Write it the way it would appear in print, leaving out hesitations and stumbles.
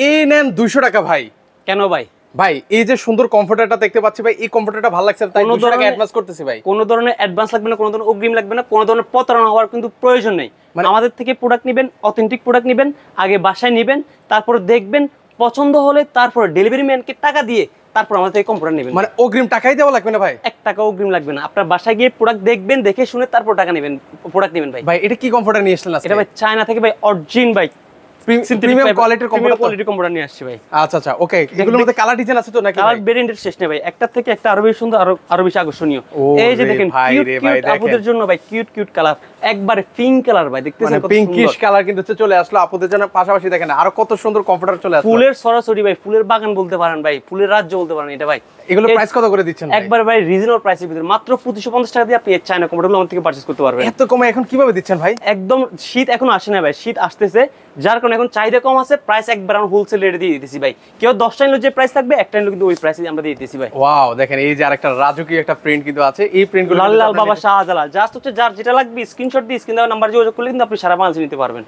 এই নেন 200 টাকা ভাই। কেন ভাই? ভাই এই যে সুন্দর কমফোর্টারটা দেখতে পাচ্ছি ভাই, এই কমফোর্টারটা ভালো লাগছে তাই 200 টাকা অ্যাডভান্স করতেছি ভাই। কোনো ধরনের অ্যাডভান্স লাগবে না, কোনো ধরনের অগ্রিম লাগবে না, কোনো ধরনের প্রতারণা হওয়ার কিন্তু প্রয়োজন নেই। মানে আমাদের থেকে প্রোডাক্ট নেবেন, অথেন্টিক প্রোডাক্ট নেবেন, আগে বাসায় নেবেন, তারপর দেখবেন পছন্দ হলে তারপর ডেলিভারি ম্যানকে টাকা দিয়ে তারপর আমাদের থেকে কম্পিউটার নেবেন। মানে অগ্রিম টাকাই দেওয়া লাগবে না ভাই? 1 টাকা অগ্রিম লাগবে না। আপনার বাসায় গিয়ে প্রোডাক্ট দেখবেন, দেখে শুনে তারপর টাকা নেবেন, প্রোডাক্ট নেবেন ভাই। ভাই এটা কি কমফোর্টার নিয়ে আসলেন আজকে? এটা ভাই চায়না থেকে ভাই, অরিজিন ভাই, প্রিমিয়াম কোয়ালিটির কম্পিউটার নিয়ে আসছে ভাই। আচ্ছা আচ্ছা, ওকে। এগুলোর মধ্যে কালার ডিজাইন আছে তো নাকি? কালার ভেরিয়েন্টের শেষ নেই ভাই, একটা থেকে একটা আরো বেশি সুন্দর, আরো বেশি আকর্ষণীয়। এই যে দেখেন কিউট কিউট আপুদের জন্য ভাই, কিউট কিউট কালার, একবারে পিঙ্ক কালার ভাই, দেখতেছেন কত সুন্দর পিঙ্কিশ কালার কিন্তু চলে আসলো আপুদের জন্য। পাশাপাশি দেখেন আরো কত সুন্দর কমফোর্টার চলে আসলো। ফুলের সরাসরি ভাই, ফুলের বাগান বলতে পারেন ভাই, ফুলের রাজ্য বলতে পারেন এটা ভাই। এগুলো প্রাইস কত করে দিচ্ছেন? একবার ভাই রিজনেবল প্রাইসের ভিতরে মাত্র 2550 টাকা দিয়ে আপনি এই চায়না কম্পিউটারগুলো আমার থেকে পারচেজ করতে পারবেন। এত কমে এখন কিভাবে দিচ্ছেন ভাই? একদম শীত এখন আসে না ভাই, শীত আসতেছে, যার কারণে এখন চাহিদা কম আছে, প্রাইস একবার আমরা হোলসেল রেটে দিয়ে দিতেছি ভাই। কেউ 10টা নিলে যে প্রাইস থাকবে, একটা নিলে কিন্তু ওই প্রাইসে আমরা দিয়ে দিতেছি ভাই। ওয়াও, দেখেন এই যে আরেকটা রাজকীয় একটা প্রিন্ট কিন্তু আছে। এই প্রিন্টগুলো লাল লাল বাবা শাহজালাল, জাস্ট হচ্ছে যার যেটা লাগবে স্ক্রিনশট দিয়ে স্ক্রিন দেওয়া নাম্বার যোগাযোগ করলে কিন্তু আপনি সারা বাংলাদেশে নিতে পারবেন।